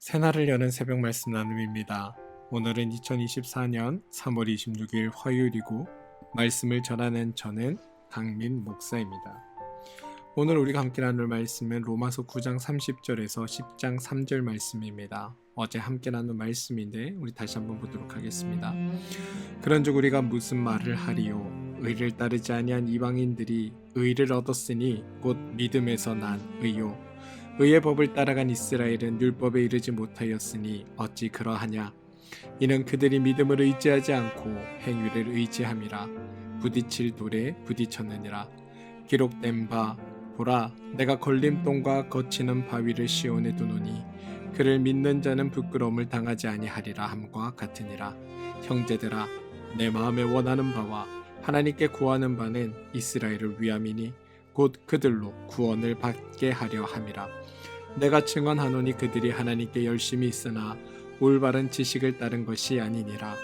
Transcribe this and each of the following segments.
새날을 여는 새벽 말씀 나눔입니다. 오늘은 2024년 3월 26일 화요일이고 말씀을 전하는 저는 강민 목사입니다. 오늘 우리가 함께 나눌 말씀은 로마서 9장 30절에서 10장 3절 말씀입니다. 어제 함께 나눈 말씀인데 우리 다시 한번 보도록 하겠습니다. 그런즉 우리가 무슨 말을 하리요? 의를 따르지 아니한 이방인들이 의를 얻었으니 곧 믿음에서 난 의요. 의의 법을 따라간 이스라엘은 율법에 이르지 못하였으니 어찌 그러하냐? 이는 그들이 믿음을 의지하지 않고 행위를 의지함이라. 부딪힐 돌에 부딪혔느니라. 기록된 바 보라, 내가 걸림돌과 거치는 바위를 시온에 두노니 그를 믿는 자는 부끄러움을 당하지 아니하리라 함과 같으니라. 형제들아, 내 마음에 원하는 바와 하나님께 구하는 바는 이스라엘을 위함이니 곧 그들로 구원을 받게 하려 함이라. 내가 증언하노니 그들이 하나님께 열심히 있으나 올바른 지식을 따른 것이 아니니라.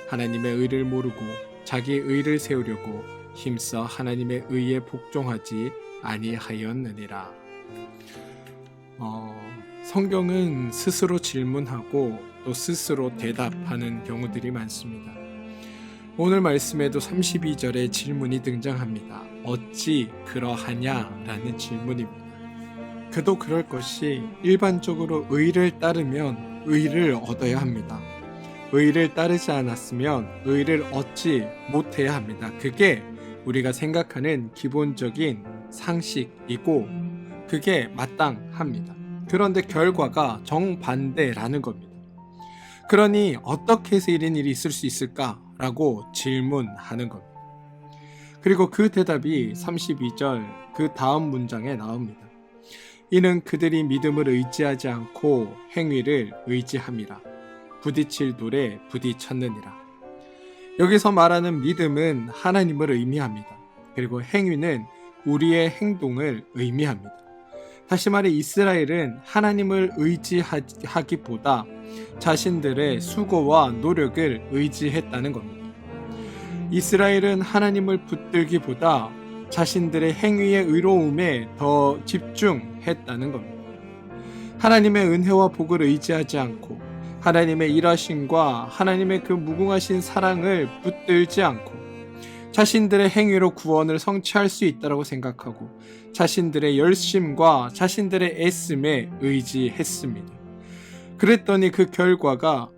하나님의 의를 모르고 자기 의를 세우려고 힘써 하나님의 의에 복종하지 아니하였느니라. 성경은 스스로 질문하고 또 스스로 대답하는 경우들이 많습니다. 오늘 말씀에도 32절에 질문이 등장합니다. 어찌 그러하냐? 라는 질문입니다. 그도 그럴 것이 일반적으로 의를 따르면 의를 얻어야 합니다. 의를 따르지 않았으면 의를 얻지 못해야 합니다. 그게 우리가 생각하는 기본적인 상식이고 그게 마땅합니다. 그런데 결과가 정반대라는 겁니다. 그러니 어떻게 해서 이런 일이 있을 수 있을까라고 질문하는 겁니다. 그리고 그 대답이 32절 그 다음 문장에 나옵니다. 이는 그들이 믿음을 의지하지 않고 행위를 의지함이라. 부딪힐 돌에 부딪혔느니라. 여기서 말하는 믿음은 하나님을 의미합니다. 그리고 행위는 우리의 행동을 의미합니다. 다시 말해 이스라엘은 하나님을 의지하기보다 자신들의 수고와 노력을 의지했다는 겁니다. 이스라엘은 하나님을 붙들기보다 자신들의 행위의 의로움에 더 집중했다는 겁니다. 하나님의 은혜와 복을 의지하지 않고 하나님의 일하심과 하나님의 그 무궁하신 사랑을 붙들지 않고 자신들의 행위로 구원을 성취할 수 있다고 생각하고 자신들의 열심과 자신들의 애씀에 의지했습니다. 그랬더니 그 결과가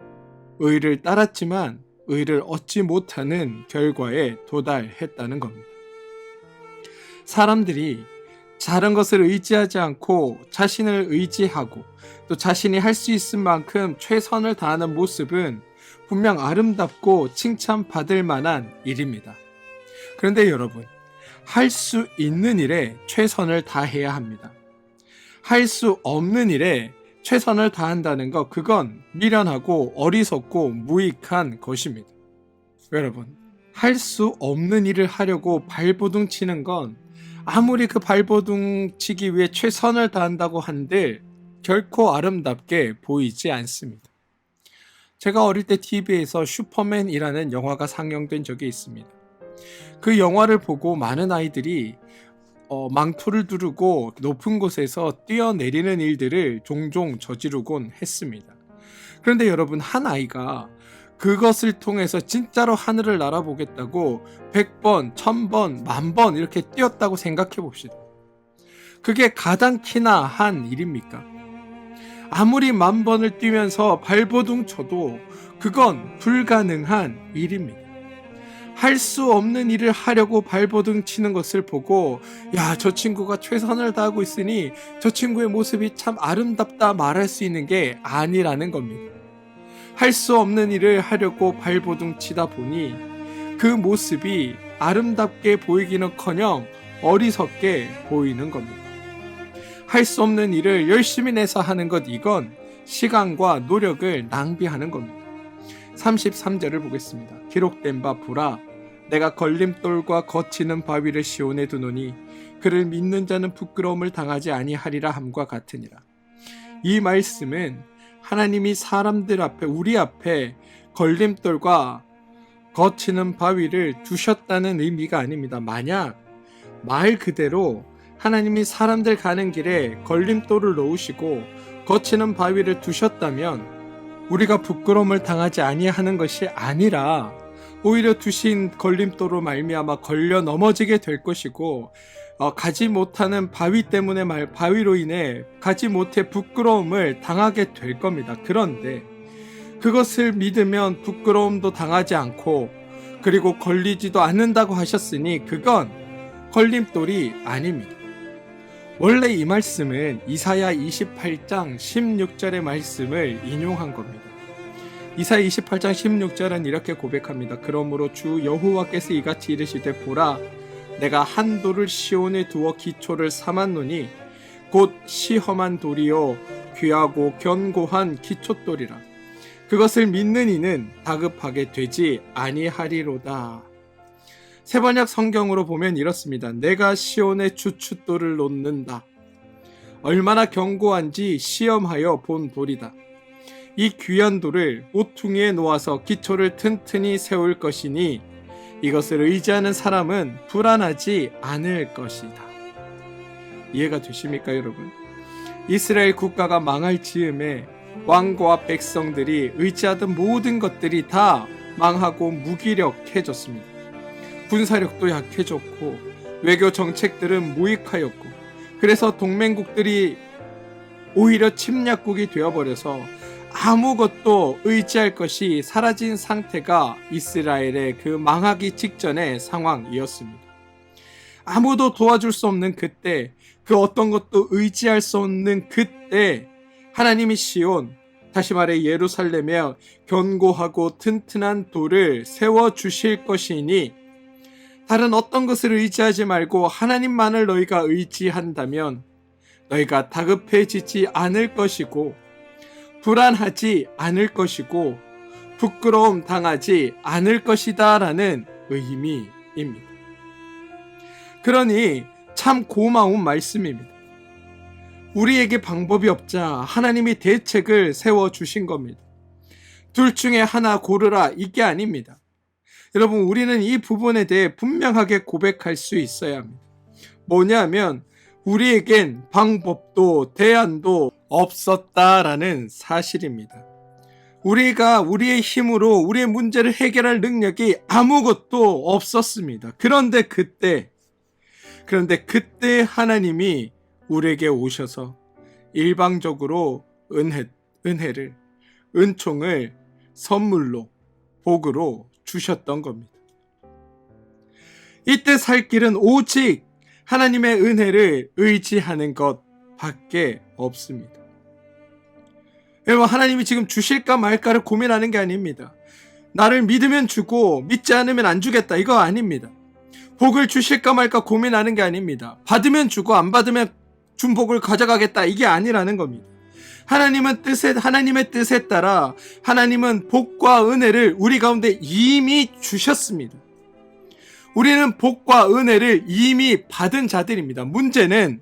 의를 따랐지만 의를 얻지 못하는 결과에 도달했다는 겁니다. 사람들이 다른 것을 의지하지 않고 자신을 의지하고 또 자신이 할 수 있을 만큼 최선을 다하는 모습은 분명 아름답고 칭찬받을 만한 일입니다. 그런데 여러분, 할 수 있는 일에 최선을 다해야 합니다. 할 수 없는 일에 최선을 다한다는 것, 그건 미련하고 어리석고 무익한 것입니다. 여러분, 할 수 없는 일을 하려고 발버둥 치는 건 아무리 그 발버둥 치기 위해 최선을 다한다고 한들 결코 아름답게 보이지 않습니다. 제가 어릴 때 TV에서 슈퍼맨이라는 영화가 상영된 적이 있습니다. 그 영화를 보고 많은 아이들이 망토를 두르고 높은 곳에서 뛰어내리는 일들을 종종 저지르곤 했습니다. 그런데 여러분, 한 아이가 그것을 통해서 진짜로 하늘을 날아보겠다고 100번, 1000번, 10,000번 이렇게 뛰었다고 생각해 봅시다. 그게 가당키나 한 일입니까? 아무리 10,000번을 뛰면서 발버둥 쳐도 그건 불가능한 일입니다. 할 수 없는 일을 하려고 발버둥 치는 것을 보고 야, 저 친구가 최선을 다하고 있으니 저 친구의 모습이 참 아름답다 말할 수 있는 게 아니라는 겁니다. 할 수 없는 일을 하려고 발버둥 치다 보니 그 모습이 아름답게 보이기는커녕 어리석게 보이는 겁니다. 할 수 없는 일을 열심히 내서 하는 것, 이건 시간과 노력을 낭비하는 겁니다. 33절을 보겠습니다. 기록된 바 보라, 내가 걸림돌과 거치는 바위를 시온에 두노니 그를 믿는 자는 부끄러움을 당하지 아니하리라 함과 같으니라. 이 말씀은 하나님이 사람들 앞에, 우리 앞에 걸림돌과 거치는 바위를 두셨다는 의미가 아닙니다. 만약 말 그대로 하나님이 사람들 가는 길에 걸림돌을 놓으시고 거치는 바위를 두셨다면 우리가 부끄러움을 당하지 아니하는 것이 아니라 오히려 두신 걸림돌로 말미암아 걸려 넘어지게 될 것이고, 가지 못하는 바위로 인해 가지 못해 부끄러움을 당하게 될 겁니다. 그런데 그것을 믿으면 부끄러움도 당하지 않고 그리고 걸리지도 않는다고 하셨으니 그건 걸림돌이 아닙니다. 원래 이 말씀은 이사야 28장 16절의 말씀을 인용한 겁니다. 이사야 28장 16절은 이렇게 고백합니다. 그러므로 주 여호와께서 이같이 이르시되 보라, 내가 한 돌을 시온에 두어 기초를 삼았노니 곧 시험한 돌이요 귀하고 견고한 기초돌이라. 그것을 믿는 이는 다급하게 되지 아니하리로다. 세번역 성경으로 보면 이렇습니다. 내가 시온의 주춧돌을 놓는다. 얼마나 견고한지 시험하여 본 돌이다. 이 귀한 돌을 모퉁이에 놓아서 기초를 튼튼히 세울 것이니 이것을 의지하는 사람은 불안하지 않을 것이다. 이해가 되십니까, 여러분? 이스라엘 국가가 망할 즈음에 왕과 백성들이 의지하던 모든 것들이 다 망하고 무기력해졌습니다. 군사력도 약해졌고 외교 정책들은 무익하였고, 그래서 동맹국들이 오히려 침략국이 되어버려서 아무것도 의지할 것이 사라진 상태가 이스라엘의 그 망하기 직전의 상황이었습니다. 아무도 도와줄 수 없는 그때, 그 어떤 것도 의지할 수 없는 그때 하나님이 시온, 다시 말해 예루살렘에 견고하고 튼튼한 돌을 세워주실 것이니 다른 어떤 것을 의지하지 말고 하나님만을 너희가 의지한다면 너희가 다급해지지 않을 것이고 불안하지 않을 것이고 부끄러움 당하지 않을 것이다 라는 의미입니다. 그러니 참 고마운 말씀입니다. 우리에게 방법이 없자 하나님이 대책을 세워주신 겁니다. 둘 중에 하나 고르라, 이게 아닙니다. 여러분, 우리는 이 부분에 대해 분명하게 고백할 수 있어야 합니다. 뭐냐면 우리에겐 방법도 대안도 없었다라는 사실입니다. 우리가 우리의 힘으로 우리의 문제를 해결할 능력이 아무것도 없었습니다. 그런데 그때 하나님이 우리에게 오셔서 일방적으로 은혜를, 은총을 선물로, 복으로 주셨던 겁니다. 이때 살 길은 오직 하나님의 은혜를 의지하는 것 밖에 없습니다. 여러분, 하나님이 지금 주실까 말까를 고민하는 게 아닙니다. 나를 믿으면 주고 믿지 않으면 안 주겠다, 이거 아닙니다. 복을 주실까 말까 고민하는 게 아닙니다. 받으면 주고 안 받으면 준 복을 가져가겠다, 이게 아니라는 겁니다. 하나님의 뜻에 따라 하나님은 복과 은혜를 우리 가운데 이미 주셨습니다. 우리는 복과 은혜를 이미 받은 자들입니다. 문제는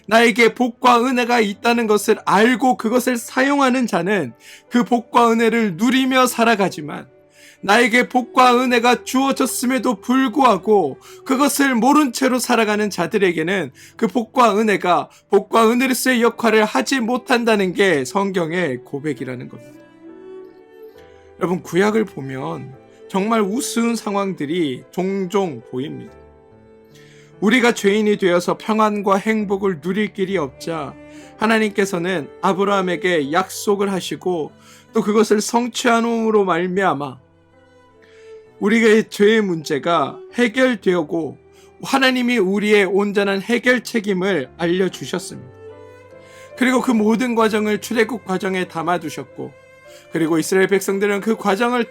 나에게 복과 은혜가 있다는 것을 알고 그것을 사용하는 자는 그 복과 은혜를 누리며 살아가지만, 나에게 복과 은혜가 주어졌음에도 불구하고 그것을 모른 채로 살아가는 자들에게는 그 복과 은혜로서의 역할을 하지 못한다는 게 성경의 고백이라는 겁니다. 여러분, 구약을 보면 정말 우스운 상황들이 종종 보입니다. 우리가 죄인이 되어서 평안과 행복을 누릴 길이 없자 하나님께서는 아브라함에게 약속을 하시고 또 그것을 성취함으로 말미암아 우리의 죄의 문제가 해결되고 하나님이 우리의 온전한 해결 책임을 알려주셨습니다. 그리고 그 모든 과정을 출애굽 과정에 담아두셨고, 그리고 이스라엘 백성들은 그 과정을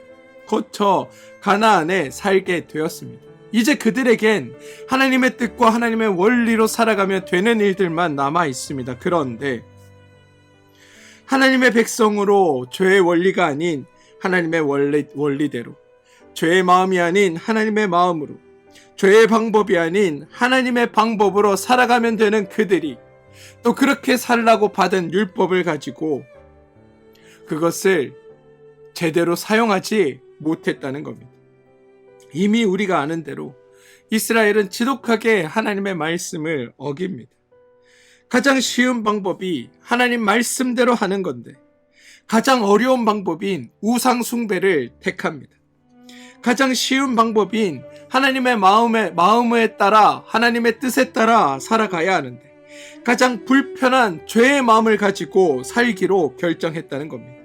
거쳐 가나안에 살게 되었습니다. 이제 그들에겐 하나님의 뜻과 하나님의 원리로 살아가며 되는 일들만 남아 있습니다. 그런데 하나님의 백성으로 죄의 원리가 아닌 하나님의 원리대로, 죄의 마음이 아닌 하나님의 마음으로, 죄의 방법이 아닌 하나님의 방법으로 살아가면 되는 그들이 또 그렇게 살라고 받은 율법을 가지고 그것을 제대로 사용하지 못했다는 겁니다. 이미 우리가 아는 대로 이스라엘은 지독하게 하나님의 말씀을 어깁니다. 가장 쉬운 방법이 하나님 말씀대로 하는 건데 가장 어려운 방법인 우상 숭배를 택합니다. 가장 쉬운 방법인 하나님의 마음에 따라 하나님의 뜻에 따라 살아가야 하는데 가장 불편한 죄의 마음을 가지고 살기로 결정했다는 겁니다.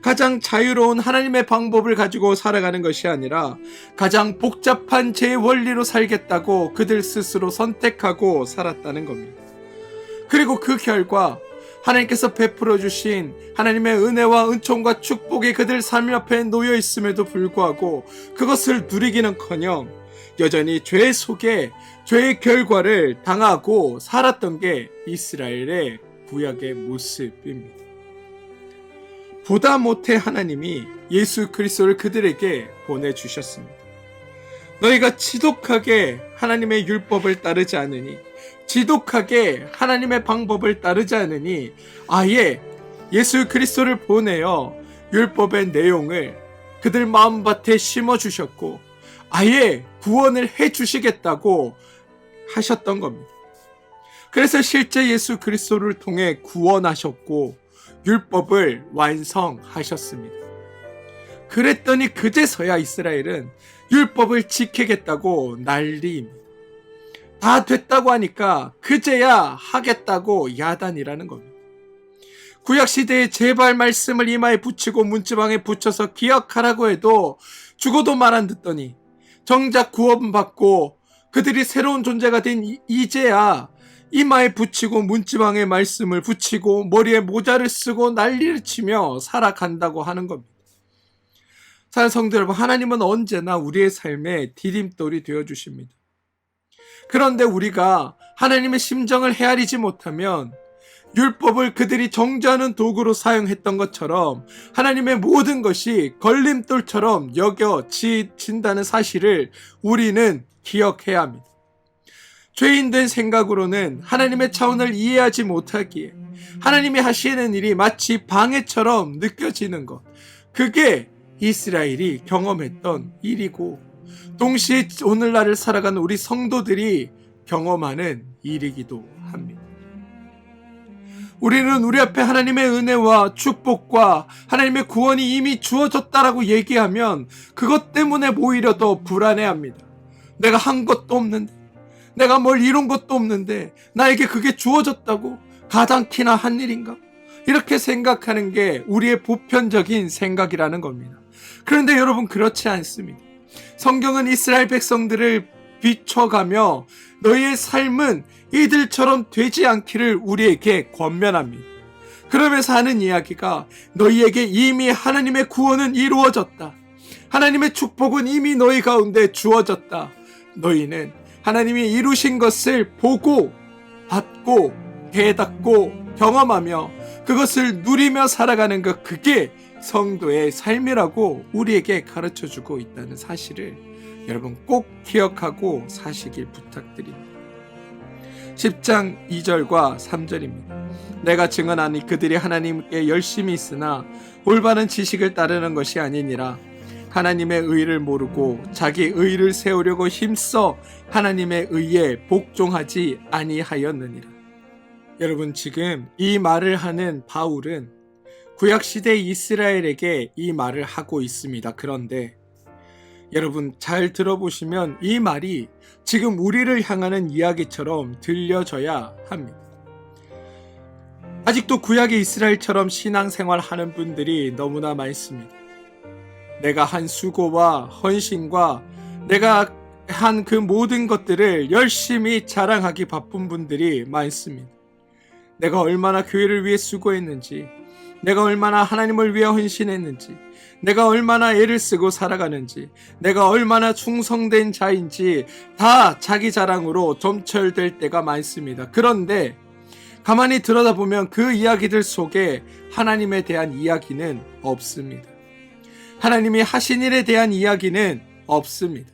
가장 자유로운 하나님의 방법을 가지고 살아가는 것이 아니라 가장 복잡한 제 원리로 살겠다고 그들 스스로 선택하고 살았다는 겁니다. 그리고 그 결과 하나님께서 베풀어 주신 하나님의 은혜와 은총과 축복이 그들 삶 옆에 놓여 있음에도 불구하고 그것을 누리기는커녕 여전히 죄 속에 죄의 결과를 당하고 살았던 게 이스라엘의 구약의 모습입니다. 보다 못해 하나님이 예수 그리스도를 그들에게 보내주셨습니다. 너희가 지독하게 하나님의 율법을 따르지 않으니 지독하게 하나님의 방법을 따르지 않으니 아예 예수 그리스도를 보내어 율법의 내용을 그들 마음밭에 심어주셨고 아예 구원을 해주시겠다고 하셨던 겁니다. 그래서 실제 예수 그리스도를 통해 구원하셨고 율법을 완성하셨습니다. 그랬더니 그제서야 이스라엘은 율법을 지키겠다고 난리입니다. 다 됐다고 하니까 그제야 하겠다고 야단이라는 겁니다. 구약시대에 제발 말씀을 이마에 붙이고 문지방에 붙여서 기억하라고 해도 죽어도 말 안 듣더니 정작 구원받고 그들이 새로운 존재가 된 이제야 이마에 붙이고 문지방에 말씀을 붙이고 머리에 모자를 쓰고 난리를 치며 살아간다고 하는 겁니다. 사랑하는 성도 여러분, 하나님은 언제나 우리의 삶에 디딤돌이 되어주십니다. 그런데 우리가 하나님의 심정을 헤아리지 못하면 율법을 그들이 정죄하는 도구로 사용했던 것처럼 하나님의 모든 것이 걸림돌처럼 여겨진다는 사실을 우리는 기억해야 합니다. 죄인된 생각으로는 하나님의 차원을 이해하지 못하기에 하나님이 하시는 일이 마치 방해처럼 느껴지는 것, 그게 이스라엘이 경험했던 일이고 동시에 오늘날을 살아가는 우리 성도들이 경험하는 일이기도 합니다. 우리는 우리 앞에 하나님의 은혜와 축복과 하나님의 구원이 이미 주어졌다라고 얘기하면 그것 때문에 오히려 더 불안해합니다. 내가 한 것도 없는데, 내가 뭘 이룬 것도 없는데 나에게 그게 주어졌다고? 가당키나 한 일인가? 이렇게 생각하는 게 우리의 보편적인 생각이라는 겁니다. 그런데 여러분, 그렇지 않습니다. 성경은 이스라엘 백성들을 비춰가며 너희의 삶은 이들처럼 되지 않기를 우리에게 권면합니다. 그러면서 하는 이야기가 너희에게 이미 하나님의 구원은 이루어졌다. 하나님의 축복은 이미 너희 가운데 주어졌다. 너희는 하나님이 이루신 것을 보고 받고 깨닫고 경험하며 그것을 누리며 살아가는 것, 그게 성도의 삶이라고 우리에게 가르쳐주고 있다는 사실을 여러분 꼭 기억하고 사시길 부탁드립니다. 10장 2절과 3절입니다. 내가 증언하니 그들이 하나님께 열심히 있으나 올바른 지식을 따르는 것이 아니니라. 하나님의 의를 모르고 자기 의를 세우려고 힘써 하나님의 의에 복종하지 아니하였느니라. 여러분, 지금 이 말을 하는 바울은 구약시대 이스라엘에게 이 말을 하고 있습니다. 그런데 여러분 잘 들어보시면 이 말이 지금 우리를 향하는 이야기처럼 들려져야 합니다. 아직도 구약의 이스라엘처럼 신앙생활 하는 분들이 너무나 많습니다. 내가 한 수고와 헌신과 내가 한 그 모든 것들을 열심히 자랑하기 바쁜 분들이 많습니다. 내가 얼마나 교회를 위해 수고했는지, 내가 얼마나 하나님을 위해 헌신했는지, 내가 얼마나 애를 쓰고 살아가는지, 내가 얼마나 충성된 자인지 다 자기 자랑으로 점철될 때가 많습니다. 그런데 가만히 들여다보면 그 이야기들 속에 하나님에 대한 이야기는 없습니다. 하나님이 하신 일에 대한 이야기는 없습니다.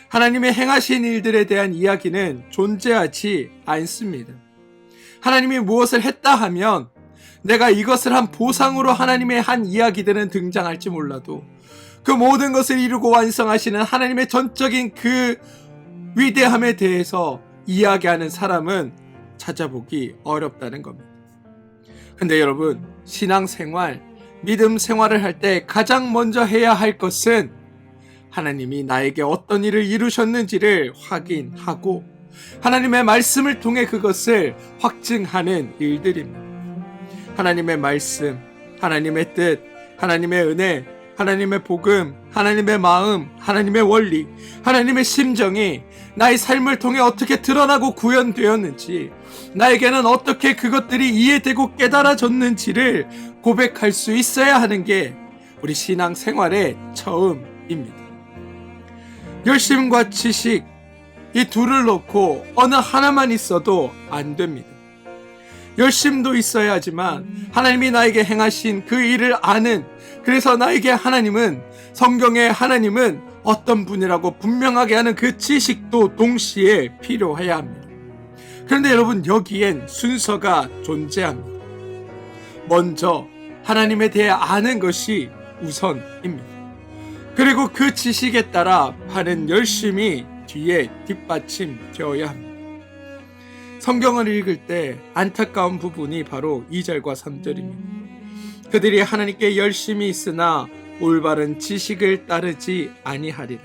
하나님의 행하신 일들에 대한 이야기는 존재하지 않습니다. 하나님이 무엇을 했다 하면 내가 이것을 한 보상으로 하나님의 한 이야기들은 등장할지 몰라도 그 모든 것을 이루고 완성하시는 하나님의 전적인 그 위대함에 대해서 이야기하는 사람은 찾아보기 어렵다는 겁니다. 근데 여러분, 신앙생활, 믿음 생활을 할 때 가장 먼저 해야 할 것은 하나님이 나에게 어떤 일을 이루셨는지를 확인하고 하나님의 말씀을 통해 그것을 확증하는 일들입니다. 하나님의 말씀, 하나님의 뜻, 하나님의 은혜, 하나님의 복음, 하나님의 마음, 하나님의 원리, 하나님의 심정이 나의 삶을 통해 어떻게 드러나고 구현되었는지, 나에게는 어떻게 그것들이 이해되고 깨달아졌는지를 고백할 수 있어야 하는 게 우리 신앙생활의 처음입니다. 열심과 지식, 이 둘을 놓고 어느 하나만 있어도 안 됩니다. 열심도 있어야 하지만 하나님이 나에게 행하신 그 일을 아는, 그래서 나에게 하나님은, 성경의 하나님은 어떤 분이라고 분명하게 하는 그 지식도 동시에 필요해야 합니다. 그런데 여러분, 여기엔 순서가 존재합니다. 먼저 하나님에 대해 아는 것이 우선입니다. 그리고 그 지식에 따라 하는 열심이 뒤에 뒷받침되어야 합니다. 성경을 읽을 때 안타까운 부분이 바로 2절과 3절입니다. 그들이 하나님께 열심히 있으나 올바른 지식을 따르지 아니하리라.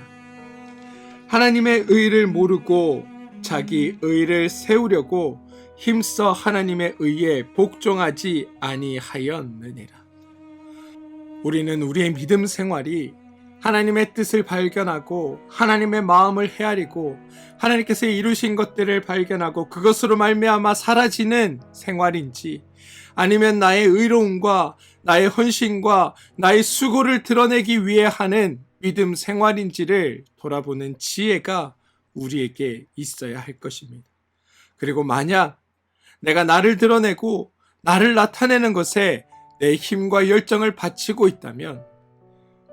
하나님의 의를 모르고 자기 의를 세우려고 힘써 하나님의 의에 복종하지 아니하였느니라. 우리는 우리의 믿음 생활이 하나님의 뜻을 발견하고 하나님의 마음을 헤아리고 하나님께서 이루신 것들을 발견하고 그것으로 말미암아 사라지는 생활인지, 아니면 나의 의로움과 나의 헌신과 나의 수고를 드러내기 위해 하는 믿음 생활인지를 돌아보는 지혜가 우리에게 있어야 할 것입니다. 그리고 만약 내가 나를 드러내고 나를 나타내는 것에 내 힘과 열정을 바치고 있다면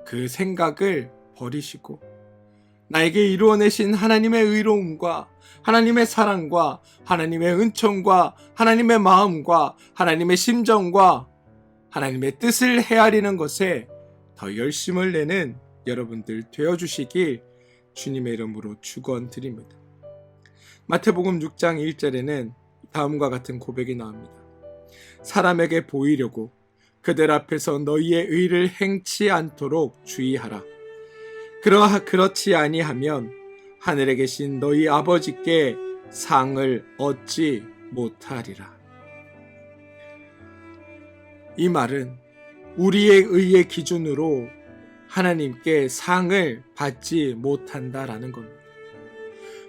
그 생각을 버리시고 나에게 이루어내신 하나님의 의로움과 하나님의 사랑과 하나님의 은총과 하나님의 마음과 하나님의 심정과 하나님의 뜻을 헤아리는 것에 더 열심을 내는 여러분들 되어주시길 주님의 이름으로 축원드립니다. 마태복음 6장 1절에는 다음과 같은 고백이 나옵니다. 사람에게 보이려고 그들 앞에서 너희의 의를 행치 않도록 주의하라. 그렇지 아니하면 하늘에 계신 너희 아버지께 상을 얻지 못하리라. 이 말은 우리의 의의 기준으로 하나님께 상을 받지 못한다라는 겁니다.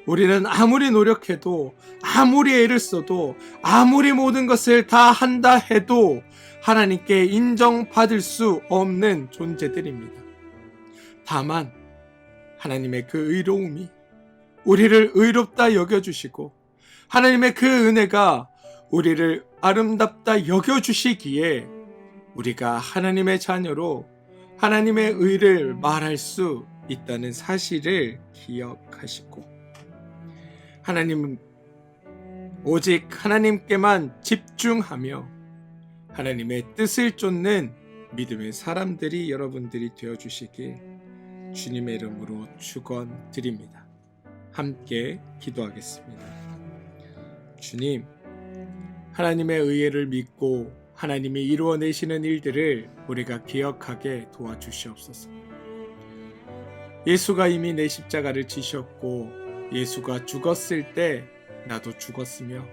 우리는 아무리 노력해도, 아무리 애를 써도, 아무리 모든 것을 다 한다 해도 하나님께 인정받을 수 없는 존재들입니다. 다만 하나님의 그 의로움이 우리를 의롭다 여겨주시고 하나님의 그 은혜가 우리를 아름답다 여겨주시기에 우리가 하나님의 자녀로 하나님의 의를 말할 수 있다는 사실을 기억하시고, 하나님은 오직 하나님께만 집중하며 하나님의 뜻을 쫓는 믿음의 사람들이 여러분들이 되어주시길 주님의 이름으로 축원드립니다. 함께 기도하겠습니다. 주님, 하나님의 의를 믿고 하나님이 이루어내시는 일들을 우리가 기억하게 도와주시옵소서. 예수가 이미 내 십자가를 지셨고 예수가 죽었을 때 나도 죽었으며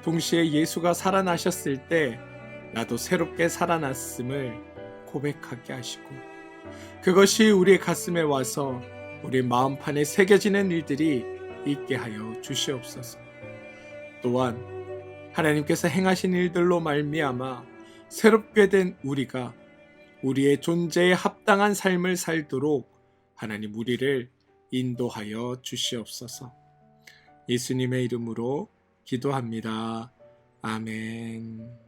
동시에 예수가 살아나셨을 때 나도 새롭게 살아났음을 고백하게 하시고, 그것이 우리의 가슴에 와서 우리 마음판에 새겨지는 일들이 있게 하여 주시옵소서. 또한 하나님께서 행하신 일들로 말미암아 새롭게 된 우리가 우리의 존재에 합당한 삶을 살도록 하나님 우리를 인도하여 주시옵소서. 예수님의 이름으로 기도합니다. 아멘.